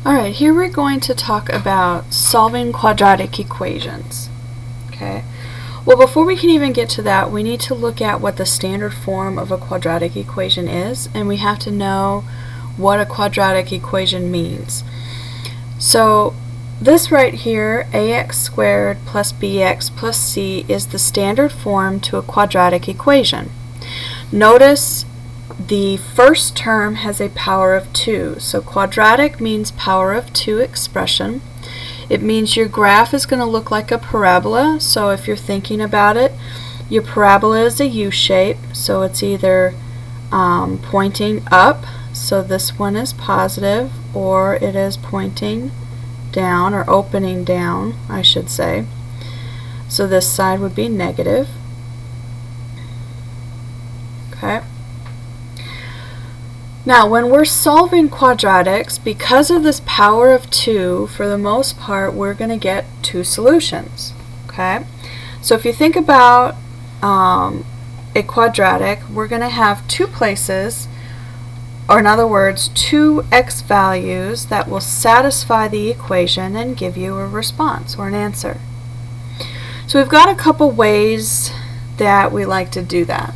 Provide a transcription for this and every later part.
Alright, here we're going to talk about solving quadratic equations. Okay. Well, before we can even get to that, we need to look at what the standard form of a quadratic equation is, and we have to know what a quadratic equation means. So this right here, ax squared plus bx plus c, is the standard form to a quadratic equation. Notice the first term has a power of 2. So quadratic means power of 2 expression. It means your graph is going to look like a parabola. So if you're thinking about it, your parabola is a U shape. So it's either pointing up, so this one is positive, or it is pointing down, or opening down, I should say. So this side would be negative. Okay. Now, when we're solving quadratics, because of this power of 2, for the most part, we're going to get two solutions. Okay? So if you think about a quadratic, we're going to have two places, or in other words, two x values that will satisfy the equation and give you a response or an answer. So we've got a couple ways that we like to do that.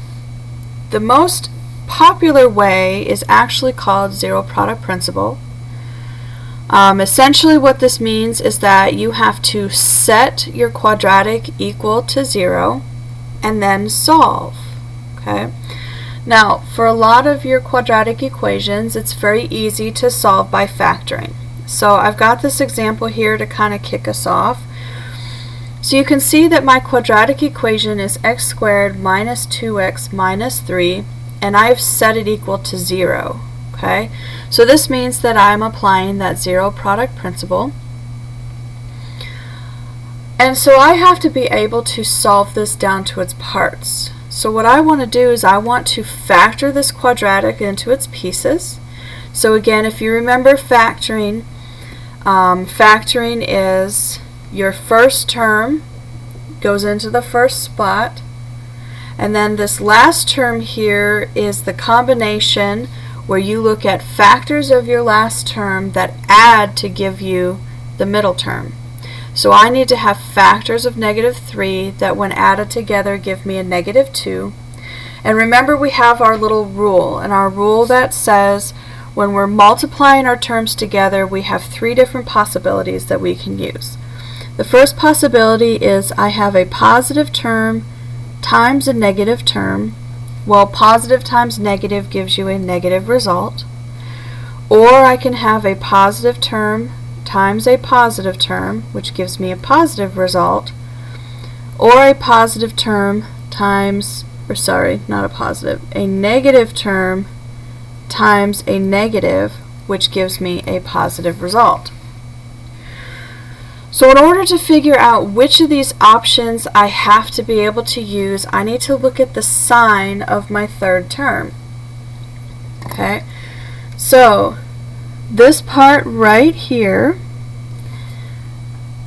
The most popular way is actually called zero product principle. Essentially what this means is that you have to set your quadratic equal to 0 and then solve. Okay? Now, for a lot of your quadratic equations, it's very easy to solve by factoring. So I've got this example here to kind of kick us off. So you can see that my quadratic equation is x squared minus 2x minus 3, and I've set it equal to 0. Okay? So this means that I'm applying that zero product principle. And so I have to be able to solve this down to its parts. So what I want to do is I want to factor this quadratic into its pieces. So again, if you remember factoring, factoring is your first term goes into the first spot, and then this last term here is the combination where you look at factors of your last term that add to give you the middle term. So I need to have factors of -3 that when added together give me a -2. And remember, we have our little rule, and our rule that says when we're multiplying our terms together, we have three different possibilities that we can use. The first possibility is I have a positive term times a negative term. Well, positive times negative gives you a negative result. Or I can have a positive term times a positive term, which gives me a positive result. Or a positive term times, or sorry, not a positive, a negative term times a negative, which gives me a positive result. So in order to figure out which of these options I have to be able to use, I need to look at the sign of my third term. Okay, so this part right here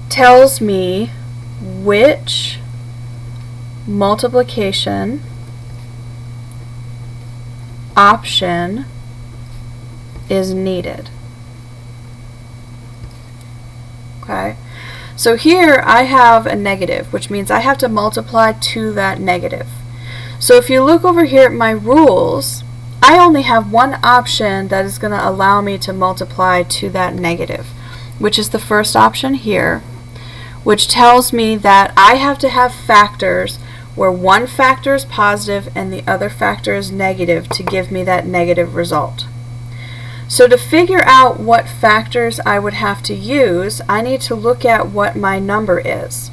tells me which multiplication option is needed. Okay. So here I have a negative, which means I have to multiply to that negative. So if you look over here at my rules, I only have one option that is going to allow me to multiply to that negative, which is the first option here, which tells me that I have to have factors where one factor is positive and the other factor is negative to give me that negative result. So to figure out what factors I would have to use, I need to look at what my number is.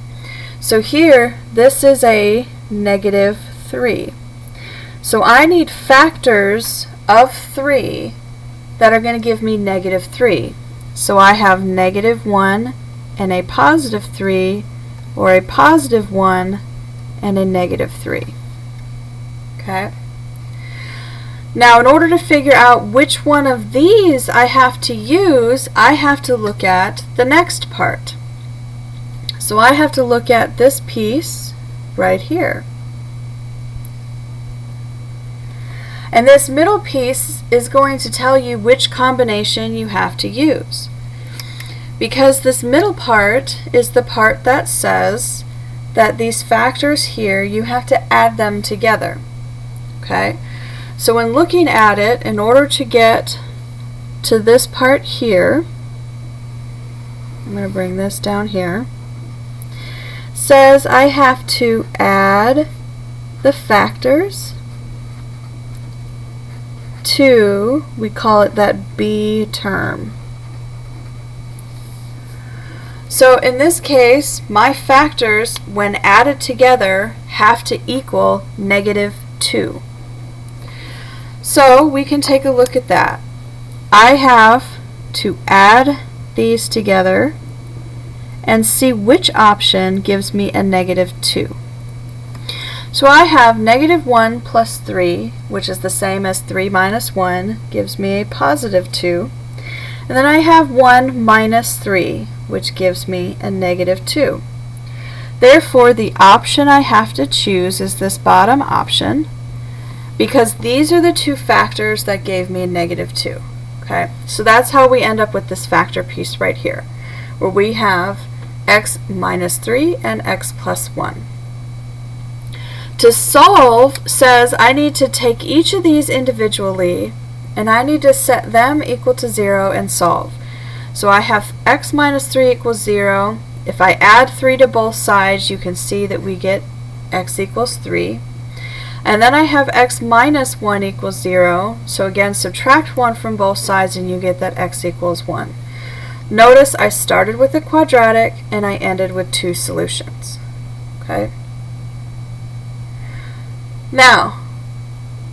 So here, this is a -3. So I need factors of 3 that are going to give me -3. So I have -1 and a +3, or a +1 and a -3. Okay? Now, in order to figure out which one of these I have to use, I have to look at the next part. So I have to look at this piece right here. And this middle piece is going to tell you which combination you have to use. because this middle part is the part that says that these factors here, you have to add them together. Okay? So when looking at it, in order to get to this part here, I'm going to bring this down here, says I have to add the factors to, we call it that B term. So in this case, my factors, when added together, have to equal -2. So we can take a look at that. I have to add these together and see which option gives me a -2. So I have -1 plus 3, which is the same as 3 minus 1, gives me a +2. And then I have 1 minus 3, which gives me a -2. Therefore, the option I have to choose is this bottom option, because these are the two factors that gave me a -2. Okay, so that's how we end up with this factor piece right here, where we have x minus 3 and x plus 1. To solve says I need to take each of these individually and I need to set them equal to 0 and solve. So I have x minus 3 equals 0. If I add 3 to both sides, you can see that we get x equals 3. And then I have x minus 1 equals 0. So again, subtract 1 from both sides and you get that x equals 1. Notice I started with a quadratic and I ended with 2 solutions. Okay. Now,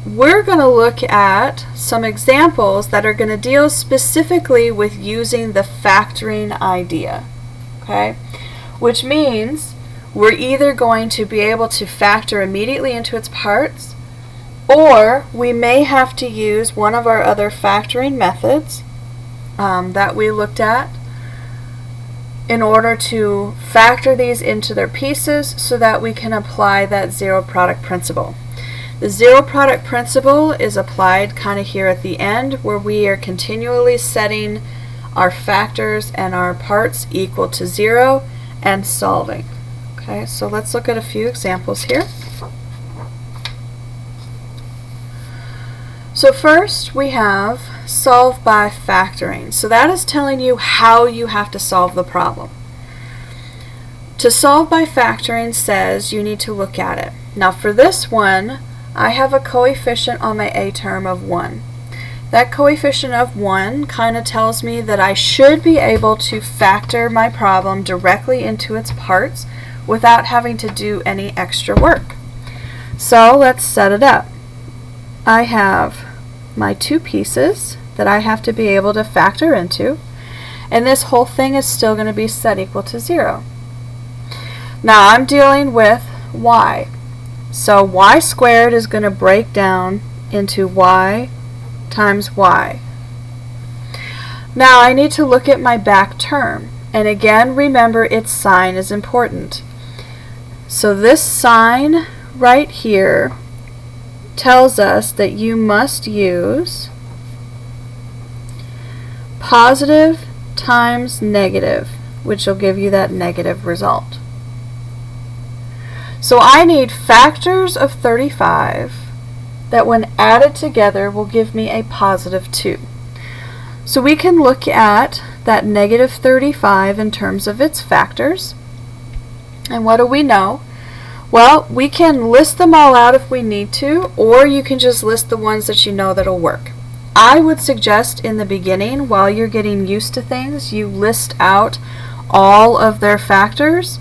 we're going to look at some examples that are going to deal specifically with using the factoring idea. Okay? Which means we're either going to be able to factor immediately into its parts, or we may have to use one of our other factoring methods that we looked at in order to factor these into their pieces so that we can apply that zero product principle. The zero product principle is applied kind of here at the end, where we are continually setting our factors and our parts equal to 0 and solving. Okay, so let's look at a few examples here. So first we have solve by factoring. So that is telling you how you have to solve the problem. To solve by factoring says you need to look at it. Now for this one, I have a coefficient on my a term of 1. That coefficient of 1 kind of tells me that I should be able to factor my problem directly into its parts without having to do any extra work. So let's set it up. I have my two pieces that I have to be able to factor into, and this whole thing is still going to be set equal to 0. Now I'm dealing with y. So y squared is going to break down into y times y. Now I need to look at my back term, and again remember its sign is important. So this sign right here tells us that you must use positive times negative, which will give you that negative result. So I need factors of 35 that when added together will give me a positive 2. So we can look at that negative 35 in terms of its factors. And what do we know? Well, we can list them all out if we need to, or you can just list the ones that you know that'll work. I would suggest in the beginning, while you're getting used to things, you list out all of their factors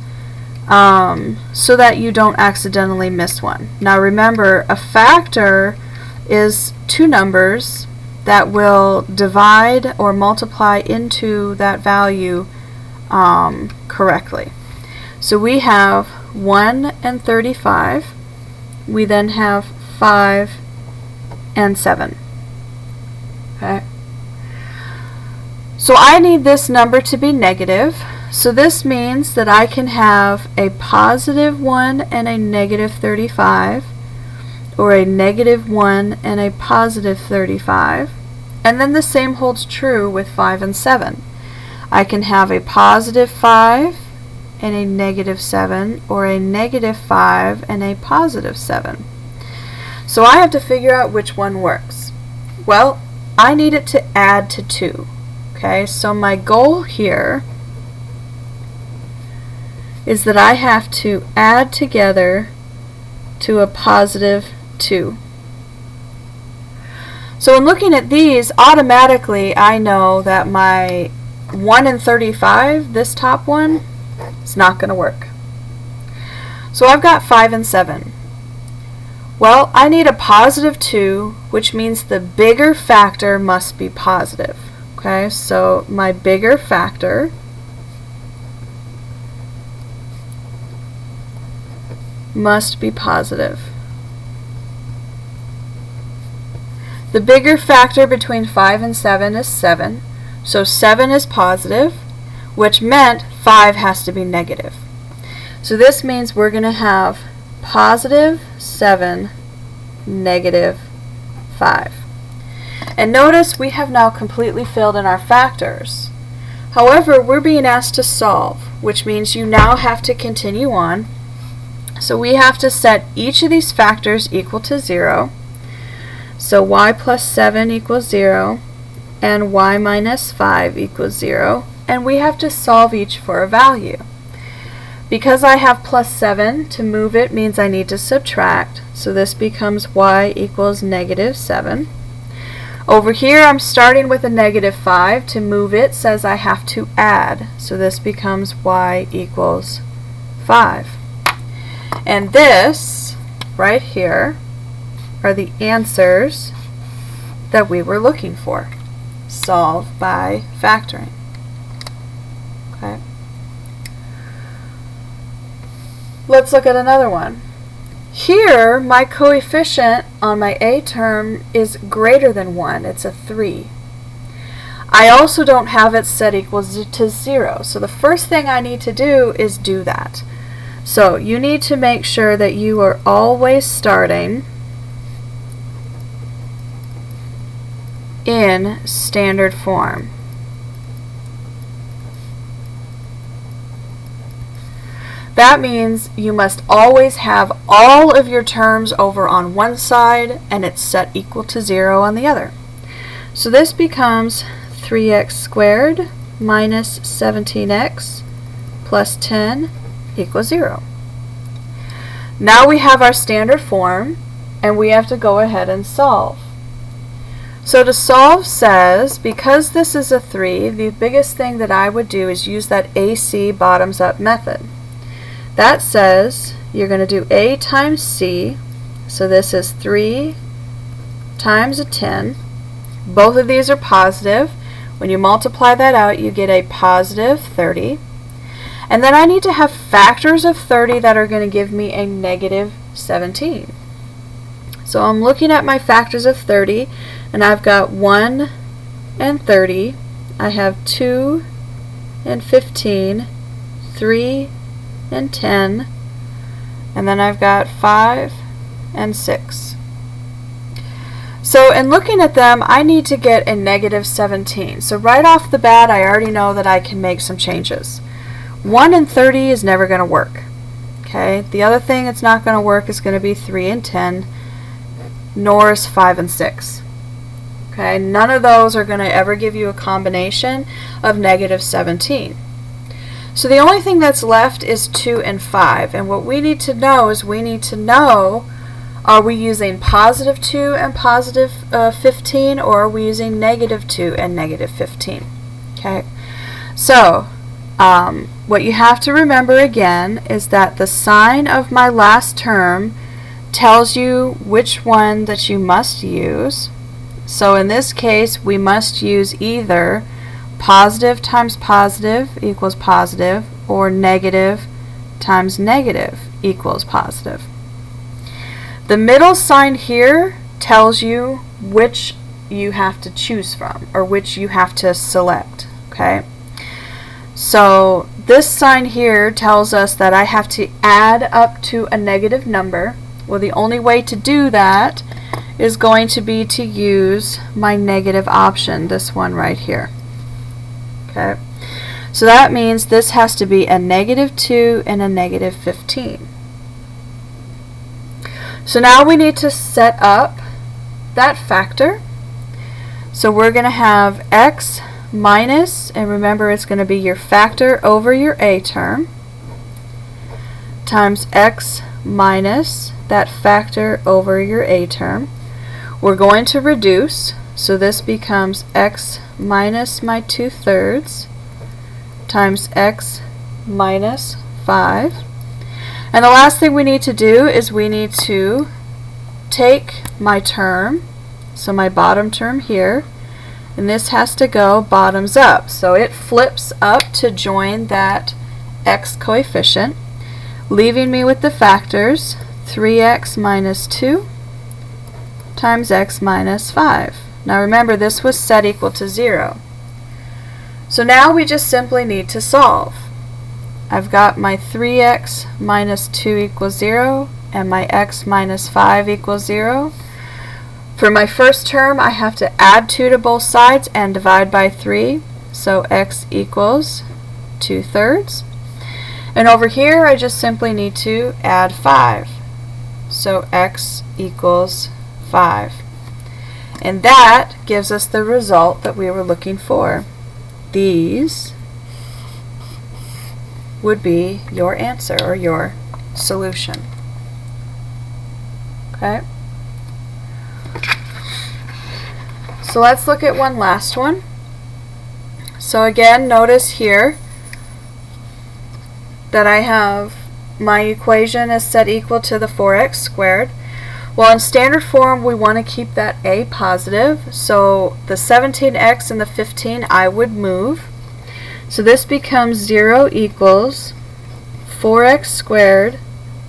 so that you don't accidentally miss one. Now remember, a factor is two numbers that will divide or multiply into that value correctly. So we have 1 and 35. We then have 5 and 7. Okay. So I need this number to be negative. So this means that I can have a positive 1 and a negative 35, or a negative 1 and a positive 35. And then the same holds true with 5 and 7. I can have a positive 5 and a negative 7, or a negative 5 and a positive 7. So I have to figure out which one works. Well, I need it to add to 2. Okay, so my goal here is that I have to add together to a positive 2. So in looking at these, automatically I know that my 1 and 35, this top one, is not going to work. So I've got 5 and 7. Well, I need a positive 2, which means the bigger factor must be positive. Okay, so my bigger factor must be positive. The bigger factor between 5 and 7 is 7, so 7 is positive, which meant 5 has to be negative. So this means we're going to have positive 7, negative 5. And notice we have now completely filled in our factors. However, we're being asked to solve, which means you now have to continue on. So we have to set each of these factors equal to 0. So y plus 7 equals 0, and y minus 5 equals 0, and we have to solve each for a value. Because I have plus 7, to move it means I need to subtract, so this becomes y equals negative 7. Over here I'm starting with a negative 5. To move it says I have to add, so this becomes y equals 5. And this, right here, are the answers that we were looking for. Solve by factoring. Okay. Let's look at another one. Here, my coefficient on my a term is greater than 1. It's a 3. I also don't have it set equals to 0. So the first thing I need to do is do that. So you need to make sure that you are always starting in standard form. That means you must always have all of your terms over on one side and it's set equal to 0 on the other. So this becomes 3x squared minus 17x plus 10 equals 0. Now we have our standard form and we have to go ahead and solve. So to solve says, because this is a 3, the biggest thing that I would do is use that AC bottoms up method. That says you're going to do a times c, so this is 3 times a 10. Both of these are positive. When you multiply that out, you get a positive 30. And then I need to have factors of 30 that are going to give me a negative 17. So I'm looking at my factors of 30, and I've got 1 and 30. I have 2 and 15, 3 and 10, and then I've got 5 and 6. So in looking at them, I need to get a negative 17. So right off the bat, I already know that I can make some changes. 1 and 30 is never going to work. Okay. The other thing that's not going to work is going to be 3 and 10, nor is 5 and 6. Okay. None of those are going to ever give you a combination of negative 17. So the only thing that's left is 2 and 5. And what we need to know is are we using positive 2 and positive 15, or are we using negative 2 and negative 15? Okay. So what you have to remember again is that the sign of my last term tells you which one that you must use. So in this case, we must use either positive times positive equals positive, or negative times negative equals positive. The middle sign here tells you which you have to choose from, or which you have to select. Okay. So this sign here tells us that I have to add up to a negative number. Well, the only way to do that is going to be to use my negative option, this one right here. Okay. So that means this has to be a -2 and a -15. So now we need to set up that factor. So we're going to have x minus, and remember it's going to be your factor over your a term, times x minus that factor over your a term. We're going to reduce, so this becomes x minus my 2/3 times x minus 5. And the last thing we need to do is we need to take my term, so my bottom term here, and this has to go bottoms up. So it flips up to join that x coefficient, leaving me with the factors 3x minus 2 times x minus 5. Now remember, this was set equal to 0. So now we just simply need to solve. I've got my 3x minus 2 equals 0 and my x minus 5 equals 0. For my first term, I have to add 2 to both sides and divide by 3. So x equals 2/3. And over here, I just simply need to add 5. So x equals 5. And that gives us the result that we were looking for. These would be your answer or your solution. Okay? So let's look at one last one. So again, notice here that I have my equation is set equal to the 4x squared. Well, in standard form, we want to keep that a positive, so the 17x and the 15 I would move. So this becomes 0 equals 4x squared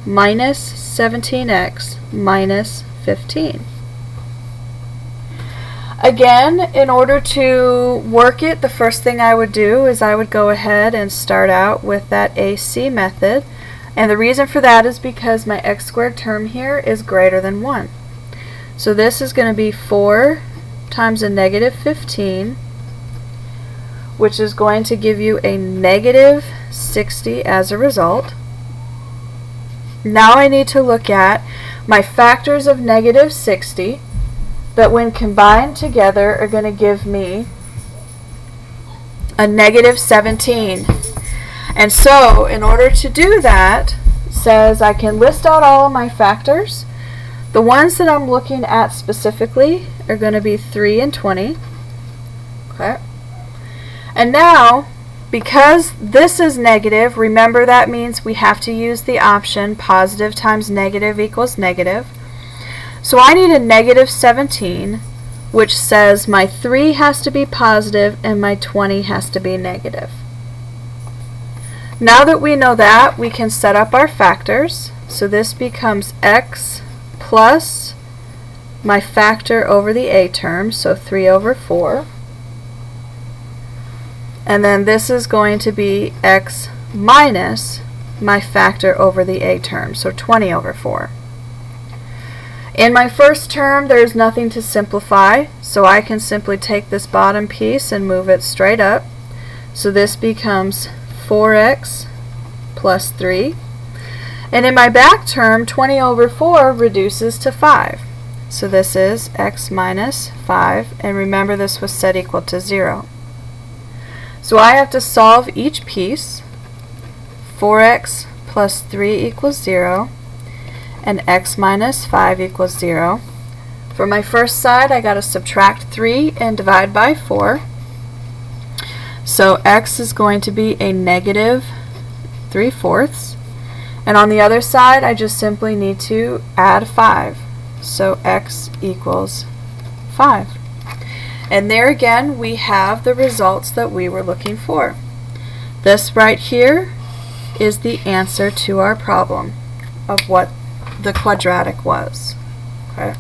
minus 17x minus 15. Again, in order to work it, the first thing I would do is I would go ahead and start out with that AC method. And the reason for that is because my x squared term here is greater than 1. So this is going to be 4 times a -15, which is going to give you a -60 as a result. Now I need to look at my factors of -60 that when combined together are going to give me a -17. And so, in order to do that, says I can list out all of my factors. The ones that I'm looking at specifically are going to be 3 and 20. Okay. And now, because this is negative, remember that means we have to use the option positive times negative equals negative. So I need a -17, which says my 3 has to be positive and my 20 has to be negative. Now that we know that, we can set up our factors. So this becomes x plus my factor over the a term, so 3/4. And then this is going to be x minus my factor over the a term, so 20/4. In my first term, there's nothing to simplify, so I can simply take this bottom piece and move it straight up. So this becomes 4x plus 3. And in my back term, 20/4 reduces to 5. So this is x minus 5, and remember this was set equal to 0. So I have to solve each piece. 4x plus 3 equals 0, and x minus 5 equals 0. For my first side, I got to subtract 3 and divide by 4. So x is going to be a -3/4. And on the other side, I just simply need to add 5. So x equals 5. And there again, we have the results that we were looking for. This right here is the answer to our problem of what the quadratic was. Okay.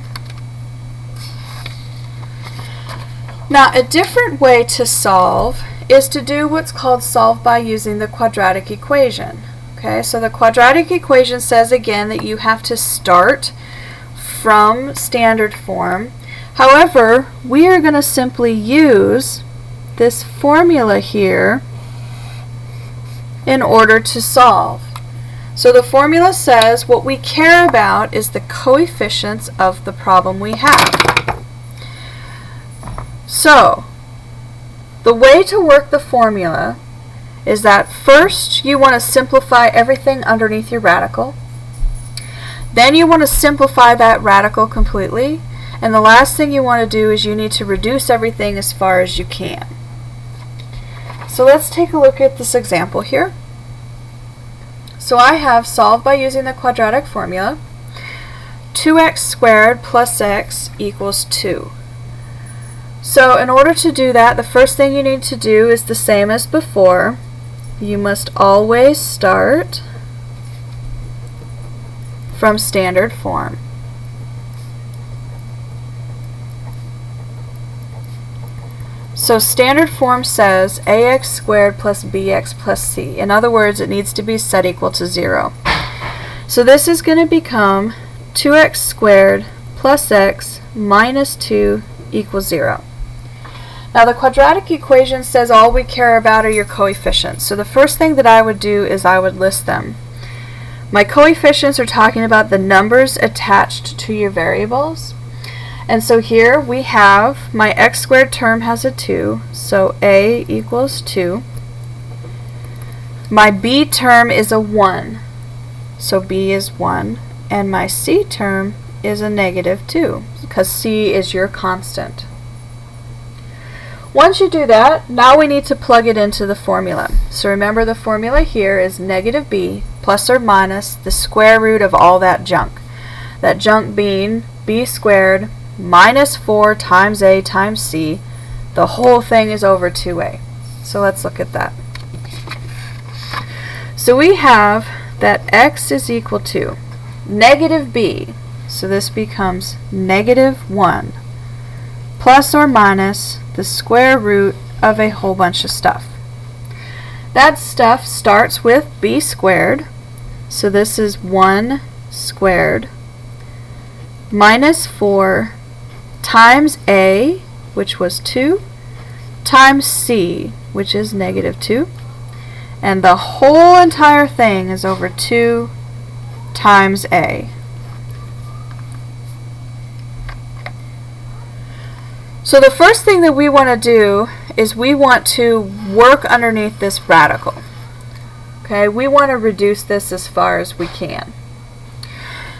Now, a different way to solve is to do what's called solve by using the quadratic equation. Okay, so the quadratic equation says again that you have to start from standard form. However, we are going to simply use this formula here in order to solve. So the formula says what we care about is the coefficients of the problem we have. So the way to work the formula is that first you want to simplify everything underneath your radical. Then you want to simplify that radical completely. And the last thing you want to do is you need to reduce everything as far as you can. So let's take a look at this example here. So I have solved by using the quadratic formula. 2x squared plus x equals 2. So in order to do that, the first thing you need to do is the same as before. You must always start from standard form. So standard form says ax squared plus bx plus c. In other words, it needs to be set equal to 0. So this is going to become 2x squared plus x minus 2 equals 0. Now the quadratic equation says all we care about are your coefficients. So the first thing that I would do is I would list them. My coefficients are talking about the numbers attached to your variables. And so here we have my x squared term has a 2, so a equals 2. My b term is a 1, so b is 1. And my c term is a negative 2, because c is your constant. Once you do that, now we need to plug it into the formula. So remember, the formula here is negative b plus or minus the square root of all that junk. That junk being b squared minus 4 times a times c. The whole thing is over 2a. So let's look at that. So we have that x is equal to negative b. So this becomes negative 1 plus or minus the square root of a whole bunch of stuff. That stuff starts with b squared. So this is 1 squared minus 4 times a, which was 2, times c, which is negative 2. And the whole entire thing is over 2 times a. So the first thing that we want to do is we want to work underneath this radical. Okay, we want to reduce this as far as we can.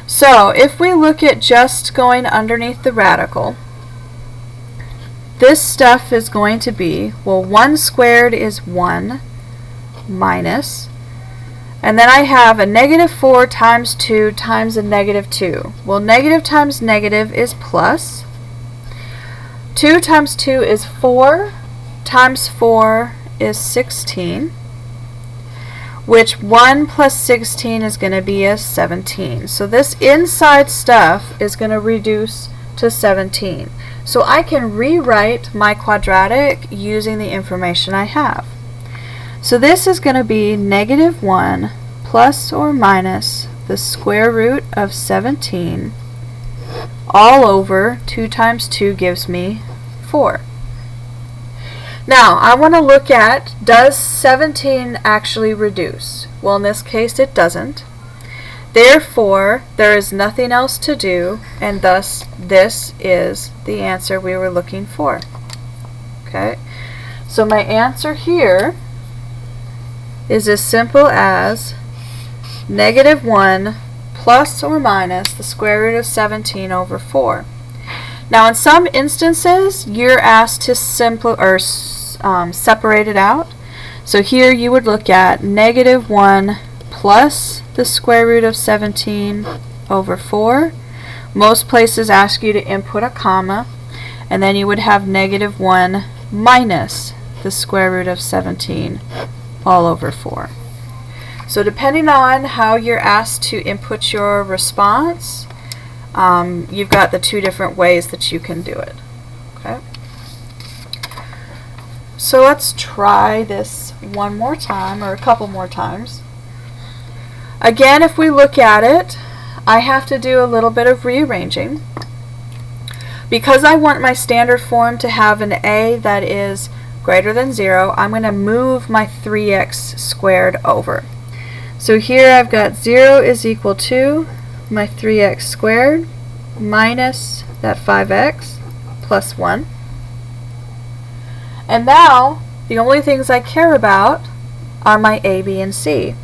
So if we look at just going underneath the radical, this stuff is going to be, well, 1 squared is 1 minus, and then I have a negative 4 times 2 times a negative 2. Well, negative times negative is plus. 2 times 2 is 4 times 4 is 16. Which 1 plus 16 is going to be a 17. So this inside stuff is going to reduce to 17. So I can rewrite my quadratic using the information I have. So this is going to be negative 1 plus or minus the square root of 17 all over 2 times 2 gives me 4. Now, I want to look at, does 17 actually reduce? Well, in this case, it doesn't. Therefore, there is nothing else to do, and thus, this is the answer we were looking for. Okay? So my answer here is as simple as negative 1 plus or minus the square root of 17 over 4. Now, in some instances, you're asked to separate it out. So here you would look at negative 1 plus the square root of 17 over 4. Most places ask you to input a comma, and then you would have negative 1 minus the square root of 17 all over 4. So depending on how you're asked to input your response, you've got the two different ways that you can do it. Okay. So let's try this one more time, or a couple more times. Again, if we look at it, I have to do a little bit of rearranging. Because I want my standard form to have an a that is greater than 0, I'm going to move my 3x squared over. So here I've got 0 is equal to my 3x squared minus that 5x plus 1. And now the only things I care about are my a, b, and c.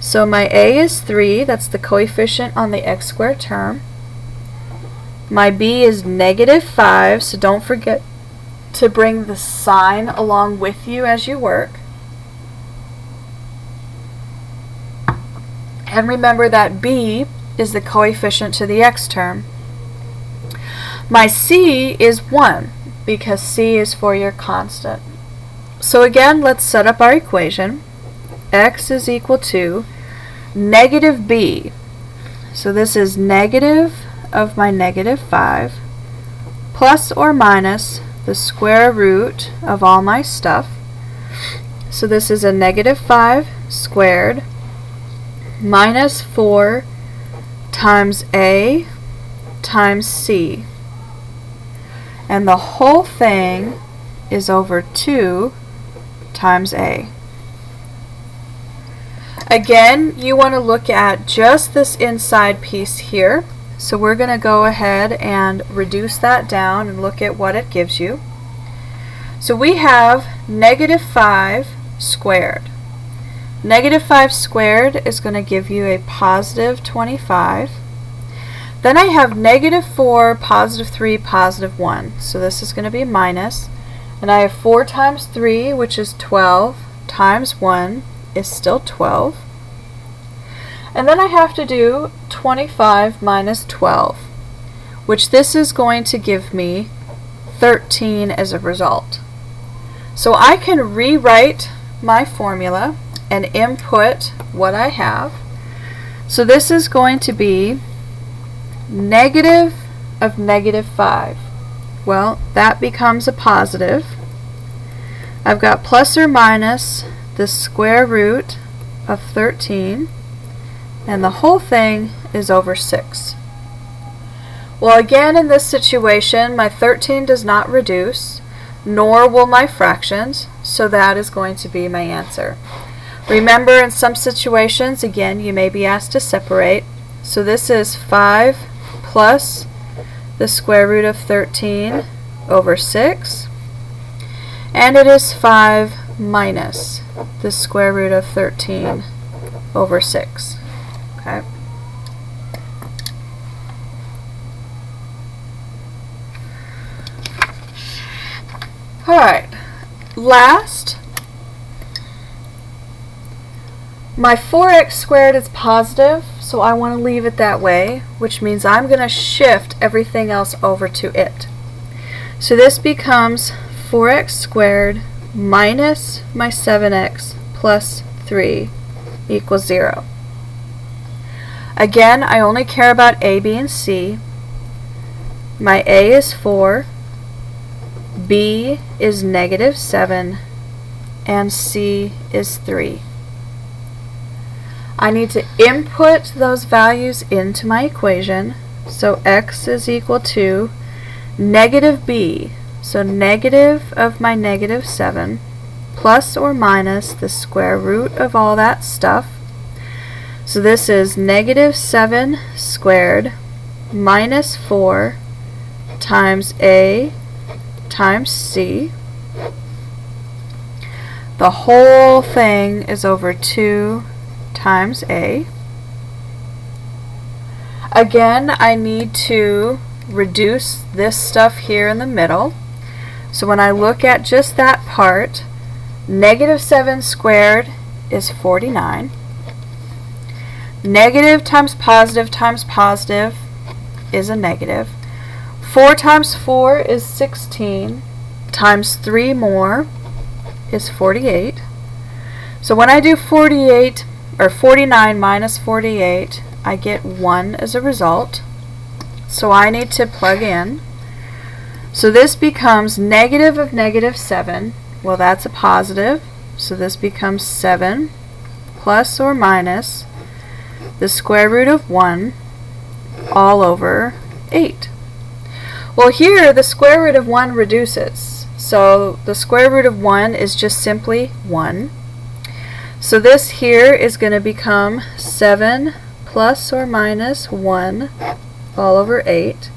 So my a is 3, that's the coefficient on the x squared term. My b is negative 5, so don't forget to bring the sign along with you as you work. And remember that b is the coefficient to the x term. My c is 1 because c is for your constant. So again, let's set up our equation. X is equal to negative b. So this is negative of my negative 5 plus or minus the square root of all my stuff. So this is a negative 5 squared minus 4 times a times c. And the whole thing is over 2 times a. Again, you want to look at just this inside piece here. So we're going to go ahead and reduce that down and look at what it gives you. So we have negative 5 squared. Negative 5 squared is going to give you a positive 25. Then I have negative 4, positive 3, positive 1. So this is going to be minus. And I have 4 times 3, which is 12, times 1 is still 12. And then I have to do 25 minus 12, which this is going to give me 13 as a result. So I can rewrite my formula and input what I have. So this is going to be negative of negative 5. Well, that becomes a positive. I've got plus or minus the square root of 13, and the whole thing is over 6. Well, again, in this situation, my 13 does not reduce, nor will my fractions, so that is going to be my answer. Remember, in some situations, again, you may be asked to separate. So this is 5 plus the square root of 13 over 6, and it is 5 minus the square root of 13 over 6. Okay. Alright, last, my 4x squared is positive, so I want to leave it that way, which means I'm going to shift everything else over to it. So this becomes 4x squared minus my 7x plus 3 equals 0. Again, I only care about a, b, and c. My a is 4, b is negative 7, and c is 3. I need to input those values into my equation. So x is equal to negative b, so negative of my negative 7, plus or minus the square root of all that stuff. So this is negative 7 squared minus 4 times a times c. The whole thing is over 2 times a. Again, I need to reduce this stuff here in the middle. So when I look at just that part, negative 7 squared is 49. Negative times positive is a negative. 4 times 4 is 16, times 3 more is 48. So when I do 48, or 49 minus 48, I get 1 as a result. So I need to plug in. So this becomes negative of negative 7. Well, that's a positive. So this becomes 7 plus or minus the square root of 1 all over 8. Well, here the square root of 1 reduces. So the square root of 1 is just simply 1. So this here is going to become 7 plus or minus 1 all over 8.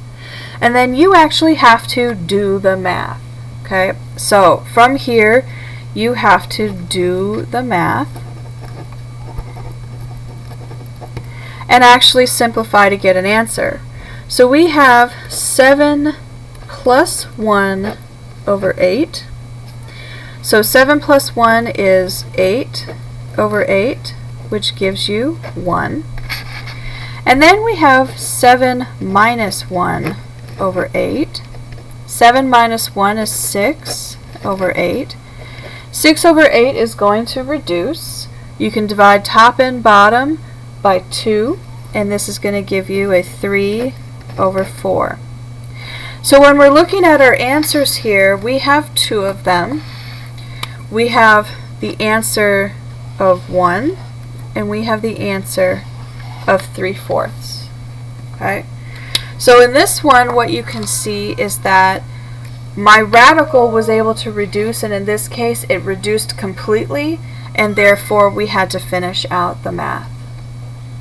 And then you actually have to do the math. Okay, so from here you have to do the math and actually simplify to get an answer. So we have 7 plus 1 over 8. So 7 plus 1 is 8 over 8, which gives you 1. And then we have 7 minus 1 over 8. 7 minus 1 is 6 over 8. 6 over 8 is going to reduce. You can divide top and bottom by 2, and this is going to give you a 3 over 4. So when we're looking at our answers here, we have two of them. We have the answer of 1, and we have the answer of 3/4. Okay? So in this one, what you can see is that my radical was able to reduce, and in this case it reduced completely, and therefore we had to finish out the math.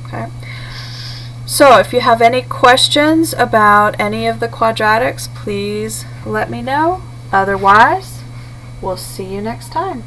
Okay? So if you have any questions about any of the quadratics, please let me know. Otherwise, we'll see you next time.